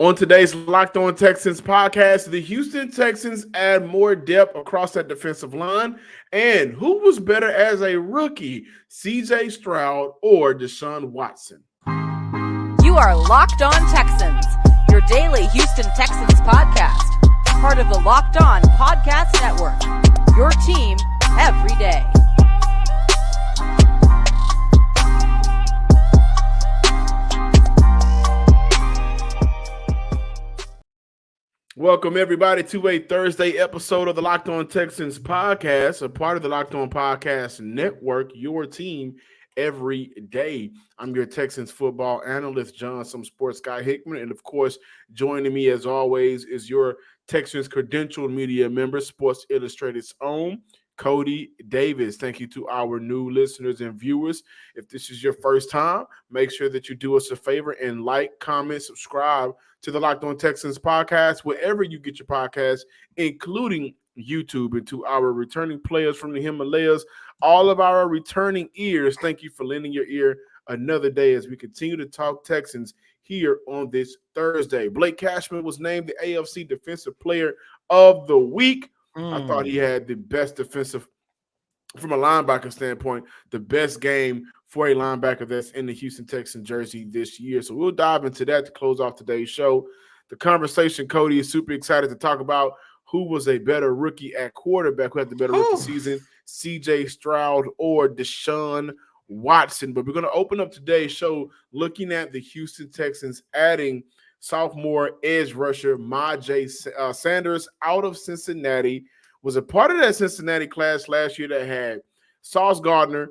On today's Locked On Texans podcast, the Houston Texans add more depth across that defensive line. And who was better as a rookie, CJ Stroud or Deshaun Watson? You are Locked On Texans, your daily Houston Texans podcast. Part of the Locked On Podcast Network, your team every day. Welcome, everybody, to a Thursday episode of the Locked On Texans podcast, a part of the Locked On Podcast Network, your team every day. I'm your Texans football analyst, John, some sports guy Hickman, and of course, joining me as always is your Texans credentialed media member, Sports Illustrated's own Cody Davis. Thank you to our new listeners and viewers. If this is your first time, make sure that you do us a favor and like, comment, subscribe to the Locked On Texans podcast, wherever you get your podcasts, including YouTube, and to our returning players from the Himalayas, all of our returning ears, thank you for lending your ear another day as we continue to talk Texans here on this Thursday. Blake Cashman was named the AFC Defensive Player of the Week. I thought he had the best defensive, from a linebacker standpoint, the best game for a linebacker that's in the Houston Texans jersey this year. So we'll dive into that to close off today's show. The conversation, Cody, is super excited to talk about who was a better rookie at quarterback, who had the better rookie season, CJ Stroud or Deshaun Watson. But we're going to open up today's show looking at the Houston Texans adding sophomore edge rusher Myjai Sanders out of Cincinnati. Was a part of that Cincinnati class last year that had Sauce Gardner,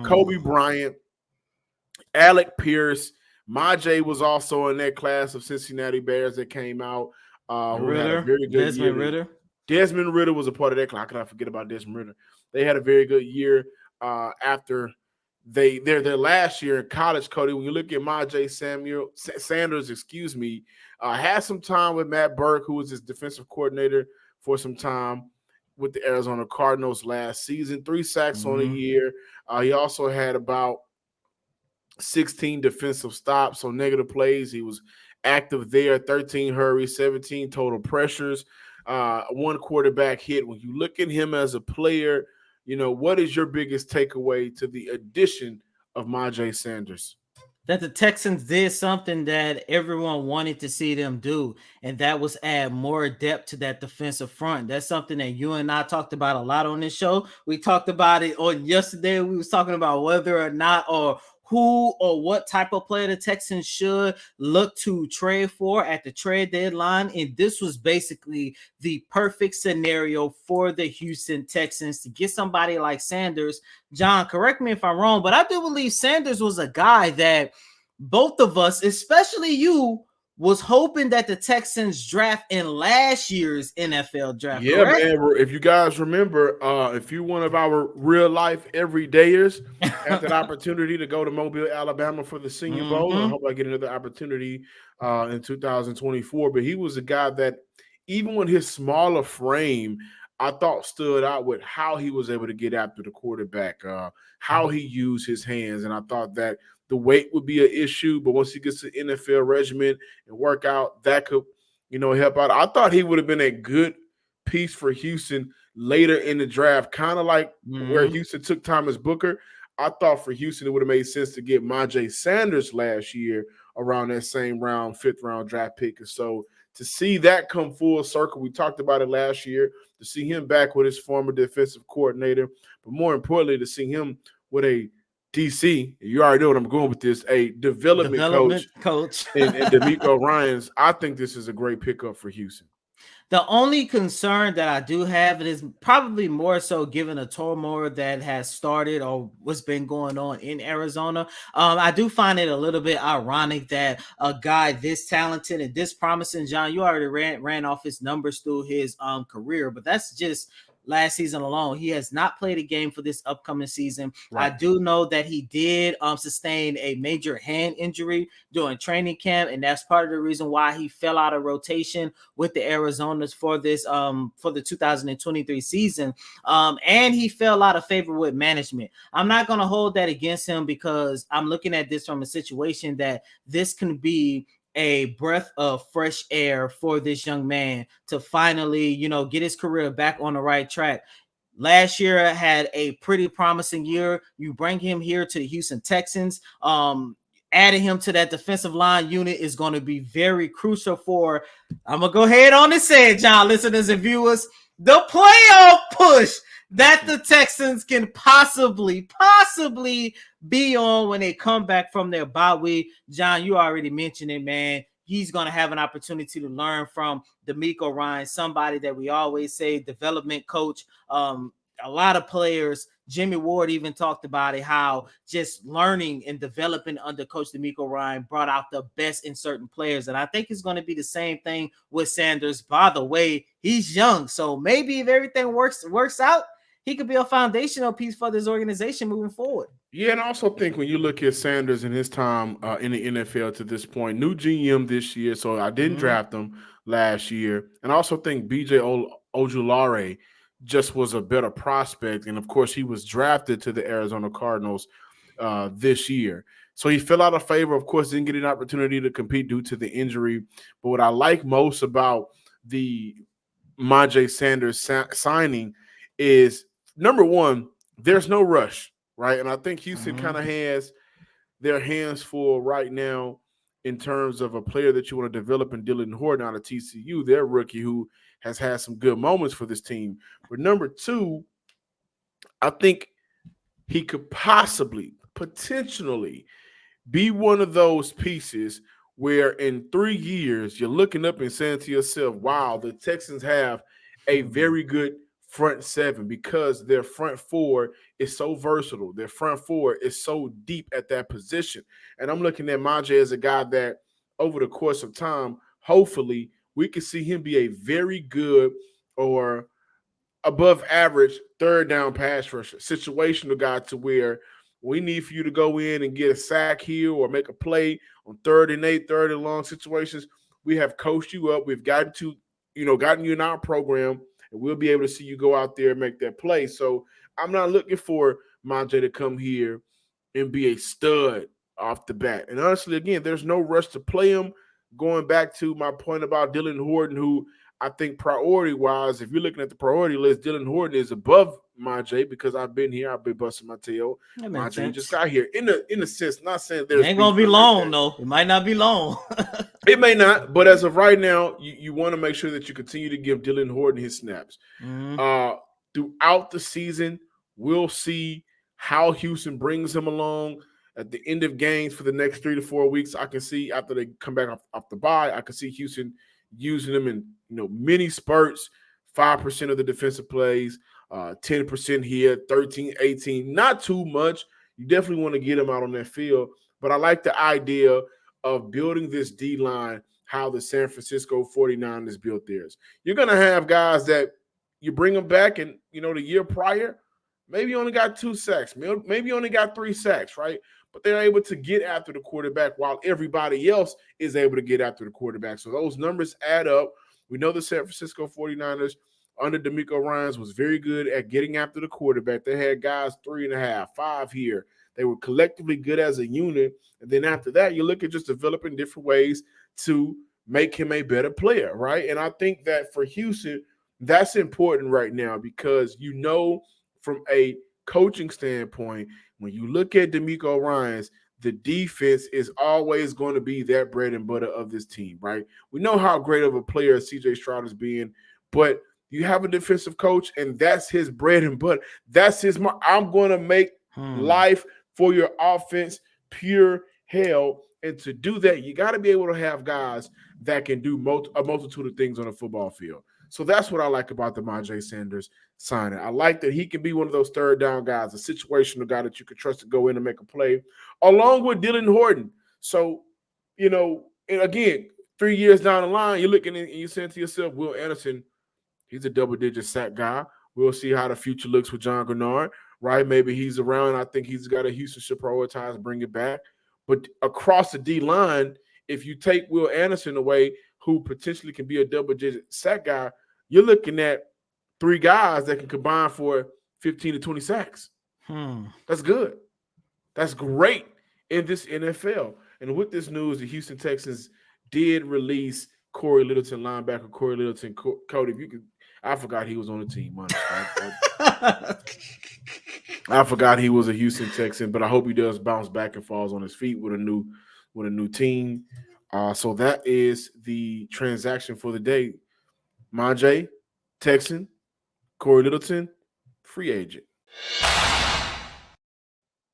Kobe Bryant, Alec Pierce. Myjai was also in that class of Cincinnati Bears that came out. Who had a very good Desmond year. Ridder. Desmond Ridder was a part of that class. How could I forget about Desmond Ridder? They had a very good year after their last year in college, Cody. When you look at Myjai Sanders, had some time with Matt Burke, who was his defensive coordinator for some time with the Arizona Cardinals last season. 3 sacks on a year. He also had about 16 defensive stops, so negative plays. He was active there. 13 hurries, 17 total pressures, 1 quarterback hit. When you look at him as a player, what is your biggest takeaway to the addition of Myjai Sanders? That the Texans did something that everyone wanted to see them do, and that was add more depth to that defensive front. That's something that you and I talked about a lot on this show. We talked about it on yesterday. We was talking about whether or not or who or what type of player the Texans should look to trade for at the trade deadline. And this was basically the perfect scenario for the Houston Texans to get somebody like Sanders. John, correct me if I'm wrong, but I do believe Sanders was a guy that both of us, especially you, was hoping that the Texans draft in last year's NFL draft. Yeah, correct? man. If you guys remember, if you're one of our real life everydayers, had that opportunity to go to Mobile, Alabama for the Senior Bowl. And I hope I get another opportunity in 2024. But he was a guy that, even with his smaller frame, I thought stood out with how he was able to get after the quarterback, how he used his hands. And I thought that the weight would be an issue, but once he gets to NFL regimen and work out, that could, help out. I thought he would have been a good piece for Houston later in the draft, kind of like where Houston took Thomas Booker. I thought for Houston it would have made sense to get Myjai Sanders last year around that same round, 5th round draft pick. And so to see that come full circle, we talked about it last year, to see him back with his former defensive coordinator, but more importantly, to see him with a DC, you already know what I'm going with this, a development coach. and DeMeco Ryans. I think this is a great pickup for Houston. The only concern that I do have is probably more so given the turmoil that has started or what's been going on in Arizona. I do find it a little bit ironic that a guy this talented and this promising, John, you already ran off his numbers through his career, but that's just last season alone. He has not played a game for this upcoming season. Right. I do know that he did sustain a major hand injury during training camp, and that's part of the reason why he fell out of rotation with the Arizonas for this for the 2023 season. And he fell out of favor with management. I'm not going to hold that against him because I'm looking at this from a situation that this can be a breath of fresh air for this young man to finally, get his career back on the right track. Last year had a pretty promising year. You bring him here to the Houston Texans. Adding him to that defensive line unit is going to be very crucial for, I'm going to go ahead on and say it, John, listeners and viewers, the playoff push that the Texans can possibly be on when they come back from their bye week. John, you already mentioned it, man. He's going to have an opportunity to learn from DeMeco Ryans, somebody that we always say development coach. A lot of players, Jimmy Ward even talked about it, how just learning and developing under Coach DeMeco Ryans brought out the best in certain players. And I think it's going to be the same thing with Sanders. By the way, he's young, so maybe if everything works out, he could be a foundational piece for this organization moving forward. Yeah, and I also think when you look at Sanders and his time in the NFL to this point, new GM this year, so I didn't draft him last year. And I also think B.J. Ojulari just was a better prospect. And, of course, he was drafted to the Arizona Cardinals this year. So he fell out of favor. Of course, didn't get an opportunity to compete due to the injury. But what I like most about the Myjai Sanders signing is, number one, there's no rush, right? And I think Houston kind of has their hands full right now in terms of a player that you want to develop in Dylan Horton out of TCU, their rookie who has had some good moments for this team. But number two, I think he could potentially be one of those pieces where in 3 years you're looking up and saying to yourself, wow, the Texans have a very good front seven because their front four is so versatile. Their front four is so deep at that position. And I'm looking at Myjai as a guy that over the course of time, hopefully we can see him be a very good or above average third down pass rusher, situational guy to where we need for you to go in and get a sack here or make a play on 3rd and 8, 3rd and long situations. We have coached you up. We've gotten you in our program, and we'll be able to see you go out there and make that play. So I'm not looking for Myjai to come here and be a stud off the bat. And honestly, again, there's no rush to play him. Going back to my point about Dylan Horton, who I think priority-wise, if you're looking at the priority list, Dylan Horton is above Myjai because I've been here. I've been busting my tail. Myjai just got here. In a sense, not saying there's ain't gonna be long though. It might not be long. It may not, but as of right now, you want to make sure that you continue to give Dylan Horton his snaps. Throughout the season, we'll see how Houston brings him along. At the end of games for the next 3 to 4 weeks, I can see after they come back off the bye, I can see Houston using them in many spurts, 5% of the defensive plays, 10% here, 13, 18, not too much. You definitely want to get them out on that field. But I like the idea of building this D-line how the San Francisco 49ers built theirs. You're going to have guys that you bring them back and, the year prior, maybe only got 2 sacks, maybe only got 3 sacks, right? But they're able to get after the quarterback while everybody else is able to get after the quarterback. So those numbers add up. We know the San Francisco 49ers under DeMeco Ryans was very good at getting after the quarterback. They had guys 3.5, 5 here. They were collectively good as a unit. And then after that, you look at just developing different ways to make him a better player, right? And I think that for Houston, that's important right now because from a coaching standpoint, when you look at DeMeco Ryans, the defense is always going to be that bread and butter of this team, right? We know how great of a player C.J. Stroud is being, but you have a defensive coach, and that's his bread and butter. That's his – I'm going to make life for your offense pure hell. And to do that, you got to be able to have guys that can do a multitude of things on a football field. So that's what I like about the Myjai Sanders signing. I like that he can be one of those third down guys, a situational guy that you can trust to go in and make a play, along with Dylan Horton. So, and again, 3 years down the line, you're looking and you're saying to yourself, Will Anderson, he's a double-digit sack guy. We'll see how the future looks with John Gennard, right? Maybe he's around. I think he's got a Houston should prioritize, bring it back. But across the D-line, if you take Will Anderson away, who potentially can be a double-digit sack guy, you're looking at 3 guys that can combine for 15 to 20 sacks. That's good. That's great in this NFL. And with this news, the Houston Texans did release Corey Littleton, linebacker Corey Littleton. Cody, if you could, I forgot he was on the team. I forgot he was a Houston Texan, but I hope he does bounce back and falls on his feet with a new team. So that is the transaction for the day. Majay, Texan, Corey Littleton, free agent.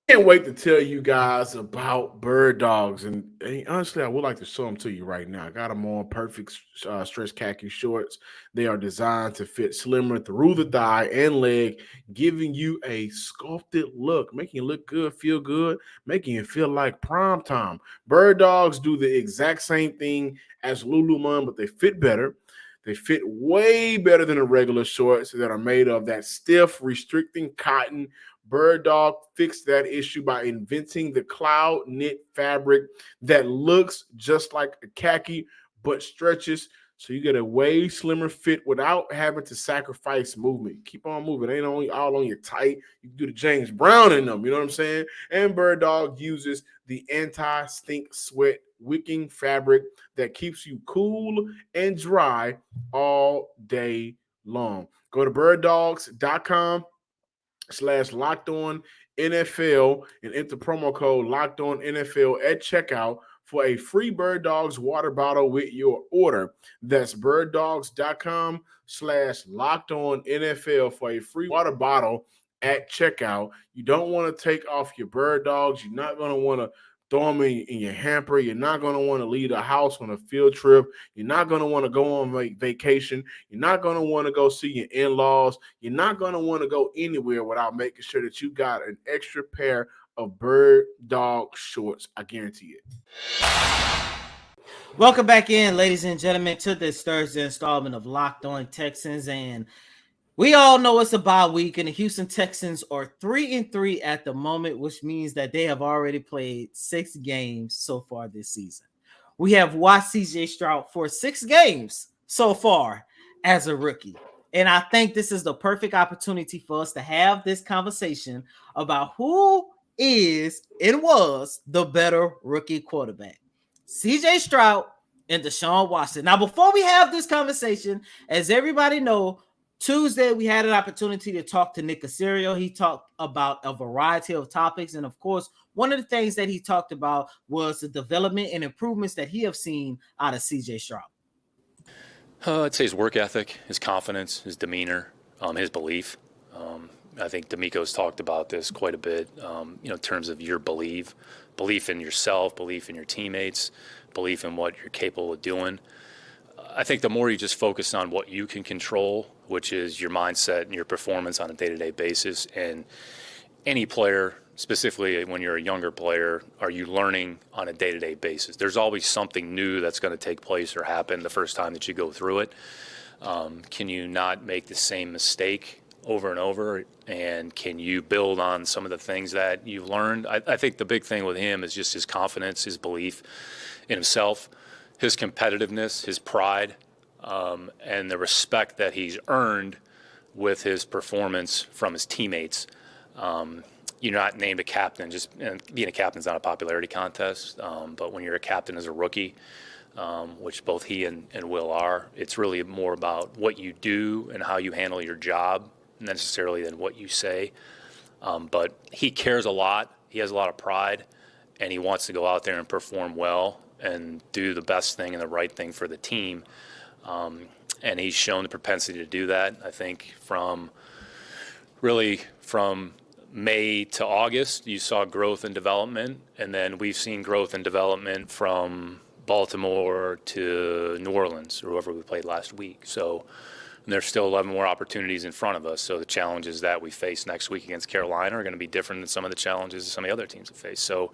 Can't wait to tell you guys about Bird Dogs, and honestly, I would like to show them to you right now. I got them on perfect stretch khaki shorts. They are designed to fit slimmer through the thigh and leg, giving you a sculpted look, making you look good, feel good, making you feel like prime time. Bird Dogs do the exact same thing as Lululemon, but they fit better. They fit way better than the regular shorts that are made of that stiff, restricting cotton. Bird Dog fixed that issue by inventing the cloud knit fabric that looks just like a khaki but stretches, so you get a way slimmer fit without having to sacrifice movement. Keep on moving. It ain't only all on your tight. You can do the James Brown in them, you know what I'm saying? And Bird Dog uses the anti-stink sweat wicking fabric that keeps you cool and dry all day long. Go to birddogs.com/LockedOnNFL and enter promo code LockedOnNFL at checkout for a free Bird Dogs water bottle with your order. That's birddogs.com/LockedOnNFL for a free water bottle at checkout. You don't want to take off your Bird Dogs. You're not going to want to throw them in your hamper. You're not going to want to leave the house on a field trip. You're not going to want to go on vacation. You're not going to want to go see your in-laws. You're not going to want to go anywhere without making sure that you got an extra pair of Bird Dog shorts. I guarantee it. Welcome back in, ladies and gentlemen, to this Thursday installment of Locked On Texans. And we all know it's a bye week, and the Houston Texans are 3-3 at the moment, which means that they have already played 6 games so far this season. We have watched CJ Stroud for 6 games so far as a rookie. And I think this is the perfect opportunity for us to have this conversation about who is and was the better rookie quarterback, CJ Stroud and Deshaun Watson. Now, before we have this conversation, as everybody know, Tuesday, we had an opportunity to talk to Nick Caserio. He talked about a variety of topics. And of course, one of the things that he talked about was the development and improvements that he have seen out of CJ Stroud. I'd say his work ethic, his confidence, his demeanor, his belief. I think D'Amico's talked about this quite a bit, in terms of your belief in yourself, belief in your teammates, belief in what you're capable of doing. I think the more you just focus on what you can control, which is your mindset and your performance on a day-to-day basis, and any player, specifically when you're a younger player, are you learning on a day-to-day basis? There's always something new that's going to take place or happen the first time that you go through it. Can you not make the same mistake over and over, and can you build on some of the things that you've learned? I think the big thing with him is just his confidence, his belief in himself, his competitiveness, his pride, and the respect that he's earned with his performance from his teammates. You're not named a captain. Being a captain is not a popularity contest, but when you're a captain as a rookie, which both he and Will are, it's really more about what you do and how you handle your job necessarily than what you say. But he cares a lot. He has a lot of pride, and he wants to go out there and perform well and do the best thing and the right thing for the team. And he's shown the propensity to do that. I think from May to August, you saw growth and development, and then we've seen growth and development from Baltimore to New Orleans, or whoever we played last week. So there's still 11 more opportunities in front of us. So the challenges that we face next week against Carolina are going to be different than some of the challenges some of the other teams have faced. So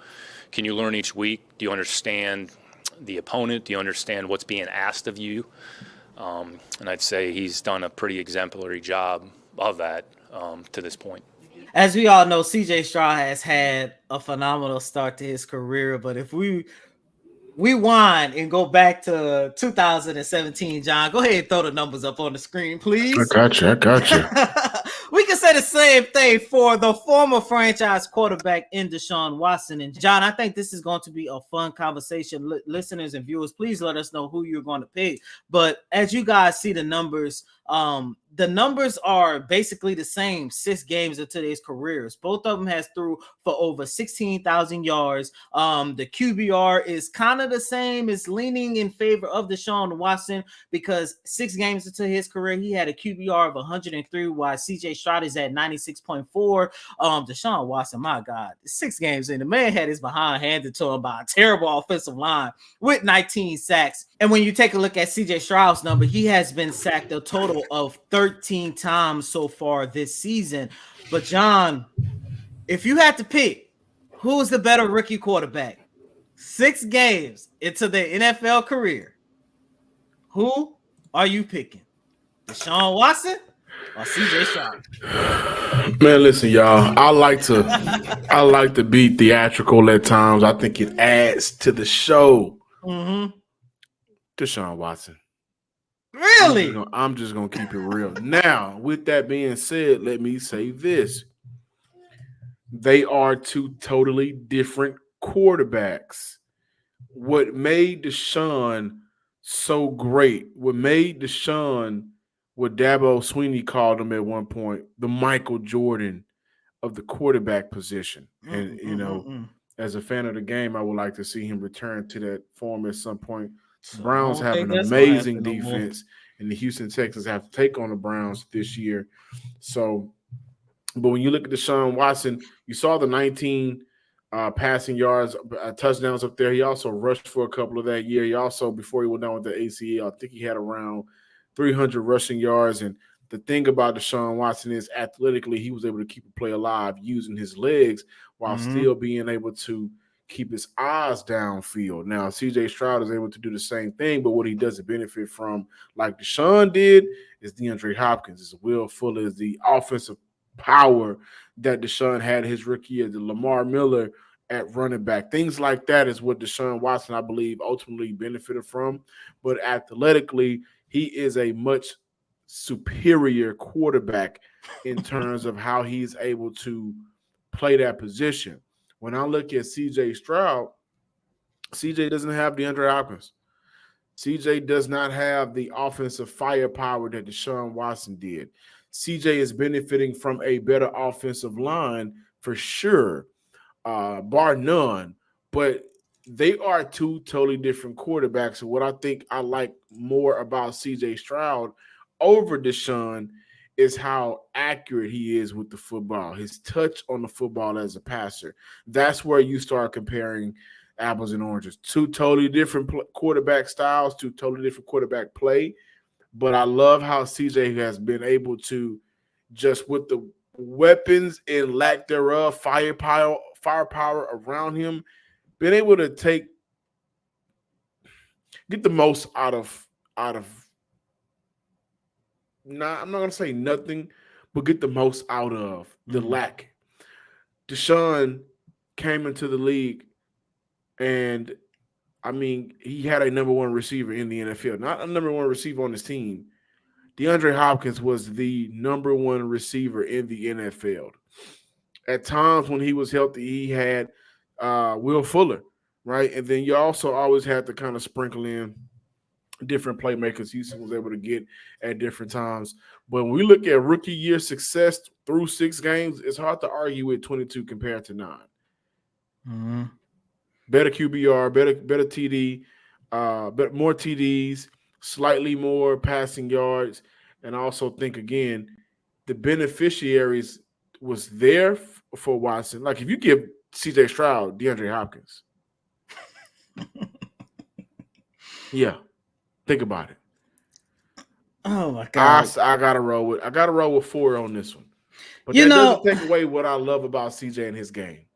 can you learn each week? Do you understand the opponent? Do you understand what's being asked of you? And I'd say he's done a pretty exemplary job of that to this point. As we all know, CJ Stroud has had a phenomenal start to his career, but if we rewind and go back to 2017, John, go ahead and throw the numbers up on the screen, please. I got you. We can say say the same thing for the former franchise quarterback in Deshaun Watson. And John, I think this is going to be a fun conversation. Listeners and viewers, please let us know who you're going to pick. But as you guys see the numbers are basically the same 6 games into his careers. Both of them has threw for over 16,000 yards. The QBR is kind of the same. It's leaning in favor of Deshaun Watson because 6 games into his career, he had a QBR of 103, while CJ Stroud is at 96.4. Deshaun Watson, my God, 6 games in, the man had his behind handed to him by a terrible offensive line with 19 sacks. And when you take a look at CJ Stroud's number, he has been sacked a total of 13 times so far this season. But John, if you had to pick who is the better rookie quarterback 6 games into their NFL career, who are you picking? Deshaun Watson or CJ Stroud? Man, listen, y'all. I like to be theatrical at times. I think it adds to the show. Mm-hmm. Deshaun Watson. Really? I'm just gonna keep it real. Now, with that being said, let me say this. They are 2 totally different quarterbacks. What made Deshaun so great, what made Deshaun, what Dabo Sweeney called him at one point, the Michael Jordan of the quarterback position. And, as a fan of the game, I would like to see him return to that form at some point. The Browns have an amazing defense, and the Houston Texans have to take on the Browns this year. So, but when you look at Deshaun Watson, you saw the 19 passing yards, touchdowns up there. He also rushed for a couple of that year. He also, before he went down with the ACL, I think he had around 300 rushing yards. And the thing about Deshaun Watson is athletically, he was able to keep a play alive using his legs while still being able to keep his eyes downfield. Now, CJ Stroud is able to do the same thing, but what he doesn't benefit from, like Deshaun did, is DeAndre Hopkins. Is Will Fuller, is the offensive power that Deshaun had his rookie year, the Lamar Miller at running back. Things like that is what Deshaun Watson, I believe, ultimately benefited from. But athletically, he is a much superior quarterback in terms of how he's able to play that position. When I look at CJ Stroud, CJ doesn't have DeAndre Hopkins. CJ does not have the offensive firepower that Deshaun Watson did. CJ is benefiting from a better offensive line for sure, bar none. But they are 2 totally different quarterbacks. And what I think I like more about CJ Stroud over Deshaun is how accurate he is with the football, his touch on the football as a passer. That's where you start comparing apples and oranges. 2 totally different quarterback styles, 2 totally different quarterback play. But I love how CJ has been able to, just with the weapons and lack thereof, firepower around him, been able to get the most out of I'm not going to say nothing, but get the most out of the lack. Deshaun came into the league, and, I mean, he had a number 1 receiver in the NFL, not a number 1 receiver on his team. DeAndre Hopkins was the number 1 receiver in the NFL. At times when he was healthy, he had Will Fuller, right? And then you also always had to kind of sprinkle in different playmakers Houston was able to get at different times. But when we look at rookie year success through 6 games, it's hard to argue with 22 compared to 9. Mm-hmm. Better QBR, better TD, but more TDs, slightly more passing yards, and I also think, again, the beneficiaries was there for Watson. Like, if you give CJ Stroud DeAndre Hopkins, yeah, think about it. Oh my God! I gotta roll with 4 on this one, but that doesn't take away what I love about CJ and his game.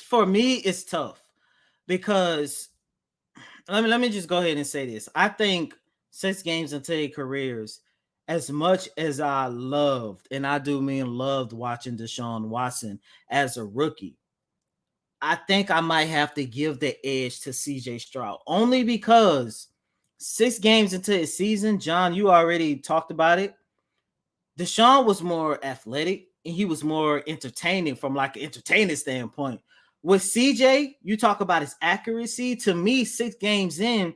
For me, it's tough because let me just go ahead and say this. I think 6 games into their careers, as much as I loved, and I do mean loved, watching Deshaun Watson as a rookie, I think I might have to give the edge to CJ Stroud, only because 6 games into his season, John, you already talked about it. Deshaun was more athletic and he was more entertaining from like an entertaining standpoint. With CJ, you talk about his accuracy. To me, 6 games in,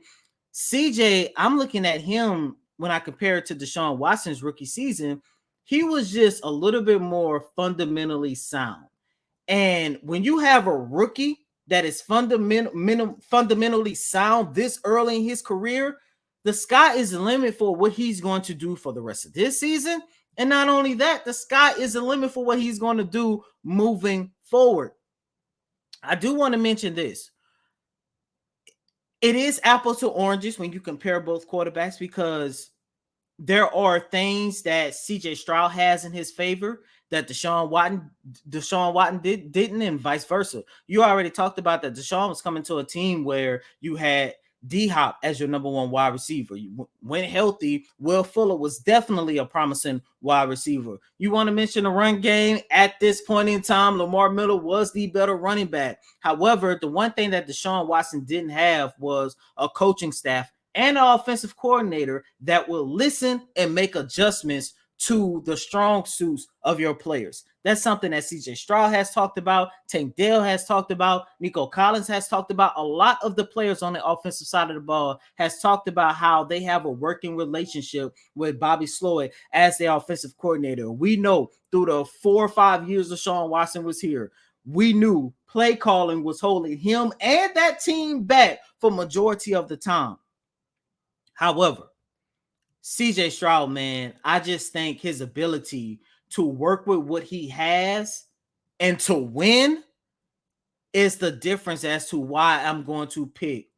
CJ, I'm looking at him when I compare it to Deshaun Watson's rookie season. He was just a little bit more fundamentally sound. And when you have a rookie that is fundamentally sound this early in his career, the sky is the limit for what he's going to do for the rest of this season. And not only that, the sky is the limit for what he's going to do moving forward. I do want to mention this. It is apples to oranges when you compare both quarterbacks because there are things that CJ Stroud has in his favor that Deshaun Watson didn't, and vice versa. You already talked about that Deshaun was coming to a team where you had D-Hop as your number 1 wide receiver. When healthy, Will Fuller was definitely a promising wide receiver. You want to mention the run game? At this point in time, Lamar Miller was the better running back. However, the one thing that Deshaun Watson didn't have was a coaching staff and an offensive coordinator that will listen and make adjustments to the strong suits of your players. That's something that CJ Stroud has talked about, Tank Dell has talked about, Nico Collins has talked about. A lot of the players on the offensive side of the ball has talked about how they have a working relationship with Bobby Sloyd as their offensive coordinator. We know through the 4 or 5 years Deshaun Watson was here, we knew play calling was holding him and that team back for majority of the time. However, CJ Stroud, man, I just think his ability to work with what he has and to win is the difference as to why I'm going to pick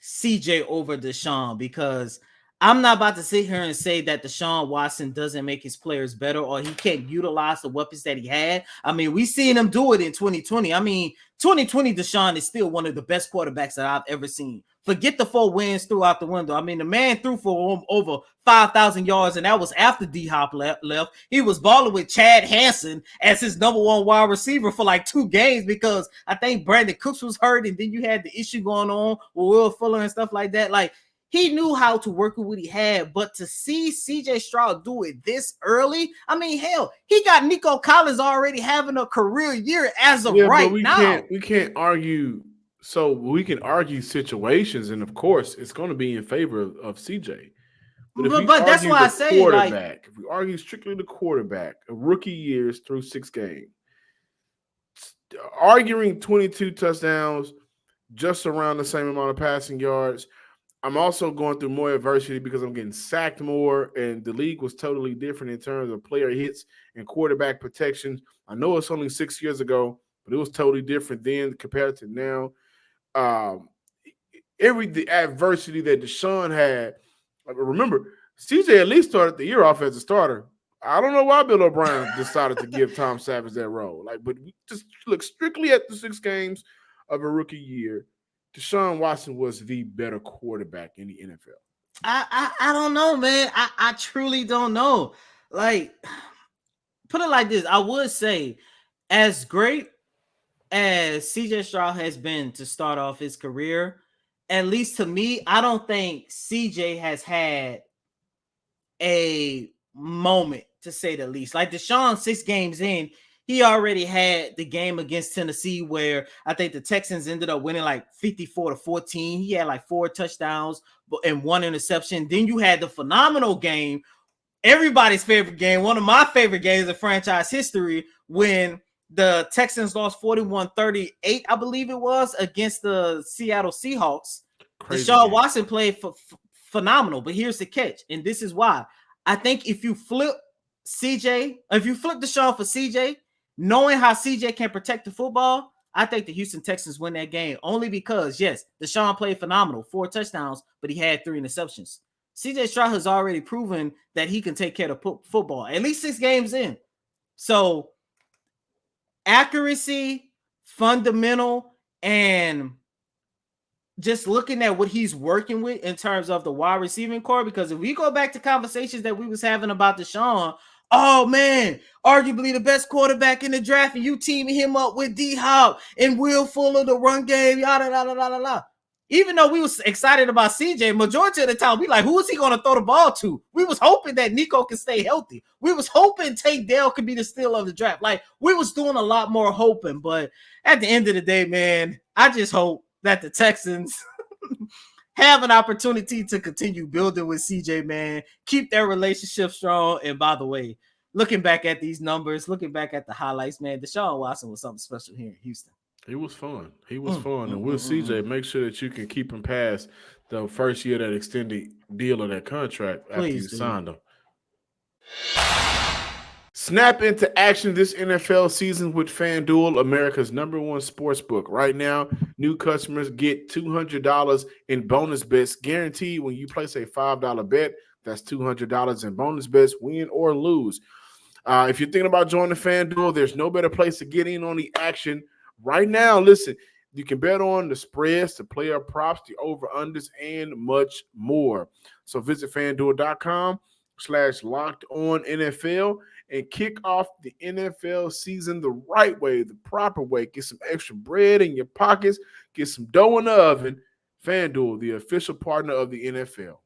CJ over Deshaun, because I'm not about to sit here and say that Deshaun Watson doesn't make his players better or he can't utilize the weapons that he had. I mean, we seen him do it in 2020. I mean, 2020 Deshaun is still one of the best quarterbacks that I've ever seen. Forget the 4 wins threw out the window. I mean, the man threw for over 5,000 yards, and that was after D-Hop left. He was balling with Chad Hansen as his number 1 wide receiver for like 2 games because I think Brandon Cooks was hurt, and then you had the issue going on with Will Fuller and stuff like that. Like, he knew how to work with what he had, but to see CJ Stroud do it this early, I mean, hell, he got Nico Collins already having a career year as of right now. We can't argue. So we can argue situations, and of course, it's going to be in favor of CJ. But that's why I say, quarterback, if we argue strictly the quarterback, a rookie years through 6 games, arguing 22 touchdowns, just around the same amount of passing yards. I'm also going through more adversity because I'm getting sacked more, and the league was totally different in terms of player hits and quarterback protection. I know it's only 6 years ago, but it was totally different then compared to now. The adversity that Deshaun had. Remember, CJ at least started the year off as a starter. I don't know why Bill O'Brien decided to give Tom Savage that role. But just look strictly at the 6 games of a rookie year. Deshaun Watson was the better quarterback in the NFL. I don't know, man. I truly don't know. Like, put it like this. I would say, as great as CJ Stroud has been to start off his career, at least to me, I don't think CJ has had a moment, to say the least. Like Deshaun, 6 games in, he already had the game against Tennessee where I think the Texans ended up winning like 54-14. He had like 4 touchdowns and 1 interception. Then you had the phenomenal game, everybody's favorite game, one of my favorite games in franchise history, when the Texans lost 41-38, I believe it was, against the Seattle Seahawks. Crazy Deshaun Watson played phenomenal, but here's the catch, and this is why. I think if you flip Deshaun for CJ, knowing how CJ can protect the football, I think the Houston Texans win that game only because, yes, Deshaun played phenomenal, 4 touchdowns, but he had 3 interceptions. CJ Stroud has already proven that he can take care of football, at least 6 games in. So, accuracy, fundamental, and just looking at what he's working with in terms of the wide receiving core, because if we go back to conversations that we was having about Deshaun, oh man, arguably the best quarterback in the draft, and you teaming him up with D-Hop and Will Fuller, the run game, yada, yada, yada, yada. even though we was excited about CJ, majority of the time we like, who is he going to throw the ball to? We was hoping that Nico could stay healthy. We was hoping Tank Dell could be the steal of the draft. Like, we was doing a lot more hoping, but at the end of the day, man, I just hope that the Texans have an opportunity to continue building with CJ, man, keep their relationship strong. And by the way, looking back at these numbers, looking back at the highlights, man, Deshaun Watson was something special here in Houston. He was fun. He was fun. And with CJ, make sure that you can keep him past the first year of that extended deal of that contract after you signed him. Snap into action this NFL season with FanDuel, America's #1 sports book. Right now, new customers get $200 in bonus bets guaranteed when you place a $5 bet. That's $200 in bonus bets, win or lose. If you're thinking about joining FanDuel, there's no better place to get in on the action. Right now, listen, you can bet on the spreads, the player props, the over-unders, and much more. So visit FanDuel.com/LockedOnNFL and kick off the NFL season the right way, the proper way. Get some extra bread in your pockets. Get some dough in the oven. FanDuel, the official partner of the NFL.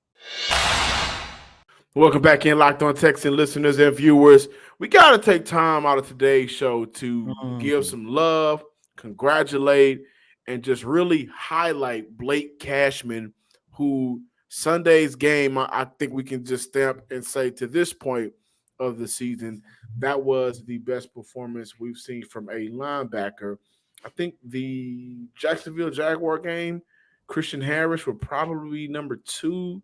Welcome back in, Locked On Texans listeners and viewers. We got to take time out of today's show to give some love, congratulate, and just really highlight Blake Cashman, who Sunday's game, I think we can just stamp and say to this point of the season, that was the best performance we've seen from a linebacker. I think the Jacksonville Jaguar game, Christian Harris would probably be number 2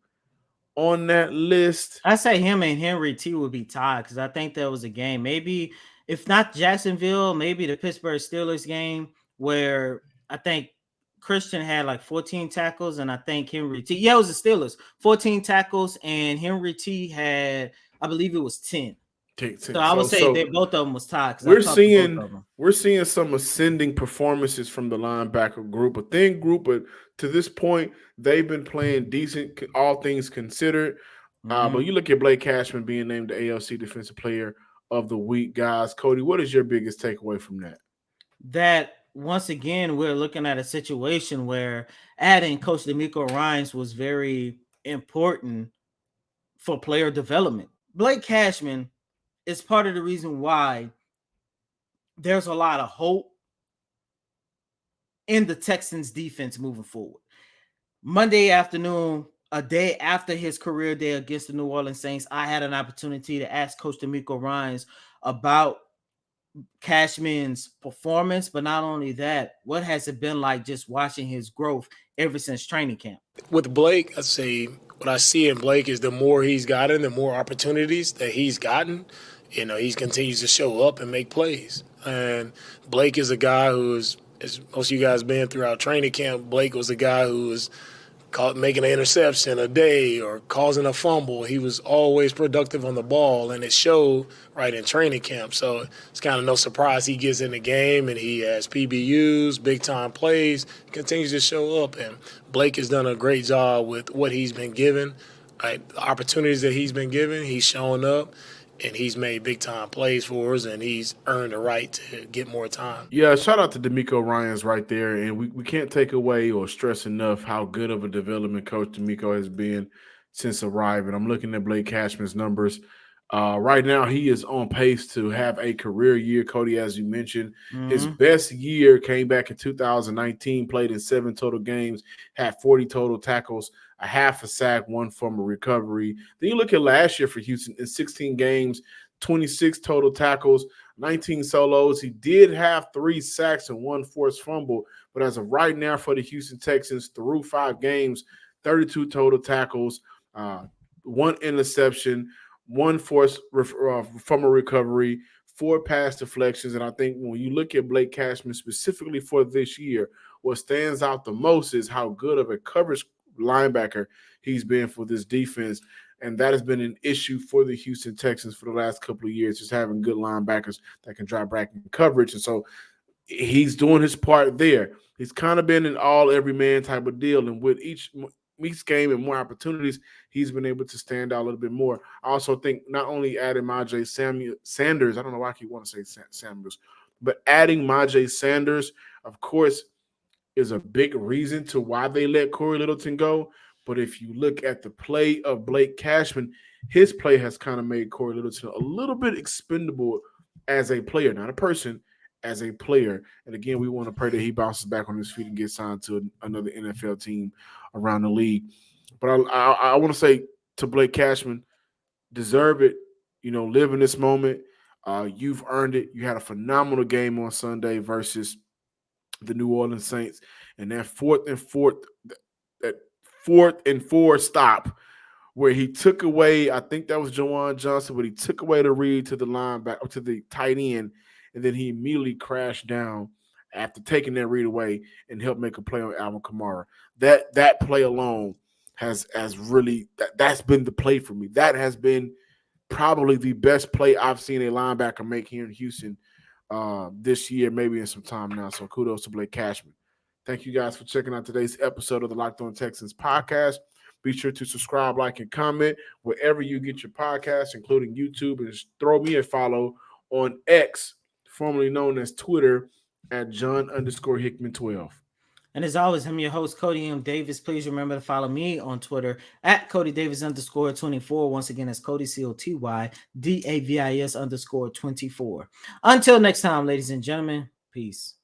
on that list. I say him and Henry T would be tied because I think there was a game, maybe if not Jacksonville, maybe the Pittsburgh Steelers game where I think Christian had like 14 tackles and I think Henry T, it was the Steelers, 14 tackles and Henry T had, I believe it was 10. So I would say that both of them was tied. We're seeing some ascending performances from the linebacker group, a thin group, but to this point, they've been playing decent, all things considered. But you look at Blake Cashman being named the ALC Defensive Player of the Week, guys. Cody, what is your biggest takeaway from that? That once again, we're looking at a situation where adding Coach DeMeco Ryans was very important for player development. Blake Cashman is part of the reason why there's a lot of hope in the Texans defense moving forward. Monday afternoon, a day after his career day against the New Orleans Saints, I had an opportunity to ask Coach DeMeco Ryans about Cashman's performance, but not only that, what has it been like just watching his growth ever since training camp? With Blake, I say what I see in Blake is the more he's gotten, the more opportunities that he's gotten, he continues to show up and make plays. And Blake is a guy who is, as most of you guys been throughout training camp, Blake was a guy who was making an interception a day or causing a fumble. He was always productive on the ball, and it showed right in training camp. So it's kind of no surprise he gets in the game and he has PBUs, big-time plays, continues to show up. And Blake has done a great job with what he's been given, right? The opportunities that he's been given, he's showing up. And he's made big-time plays for us, and he's earned the right to get more time. Yeah, shout out to DeMeco Ryans right there. And we can't take away or stress enough how good of a development Coach DeMeco has been since arriving. I'm looking at Blake Cashman's numbers. Right now, he is on pace to have a career year, Cody, as you mentioned. His best year came back in 2019, played in 7 total games, had 40 total tackles, a half a sack, 1 fumble recovery. Then you look at last year for Houston, in 16 games, 26 total tackles, 19 solos. He did have 3 sacks and 1 forced fumble, but as of right now for the Houston Texans, through 5 games, 32 total tackles, 1 interception, 1 forced fumble recovery, 4 pass deflections. And I think when you look at Blake Cashman specifically for this year, what stands out the most is how good of a coverage linebacker he's been for this defense. And that has been an issue for the Houston Texans for the last couple of years, just having good linebackers that can drop back in coverage. And so he's doing his part there. He's kind of been an all every man type of deal. And with each game and more opportunities, he's been able to stand out a little bit more. I also think not only adding Myjai Sanders, I don't know why I keep wanting to say Samuels, but adding Myjai Sanders, of course, is a big reason to why they let Corey Littleton go. But if you look at the play of Blake Cashman, his play has kind of made Corey Littleton a little bit expendable as a player, not a person, as a player. And again, we want to pray that he bounces back on his feet and gets signed to another NFL team around the league. But I want to say to Blake Cashman, deserve it. Live in this moment. You've earned it. You had a phenomenal game on Sunday versus the New Orleans Saints, and that fourth and four stop where he took away, I think that was Jawan Johnson, but he took away the read to the linebacker, to the tight end, and then he immediately crashed down after taking that read away and helped make a play on Alvin Kamara. That play alone has really that's been the play for me. That has been probably the best play I've seen a linebacker make here in Houston this year, maybe in some time now. So kudos to Blake Cashman. Thank you guys for checking out today's episode of the Locked On Texans podcast. Be sure to subscribe, like, and comment wherever you get your podcasts, including YouTube, and just throw me a follow on X, formerly known as Twitter, at John_Hickman12. And as always, I'm your host, Cody M. Davis. Please remember to follow me on Twitter at CodyDavis_24. Once again, that's Cody, COTY DAVIS_24. Until next time, ladies and gentlemen, peace.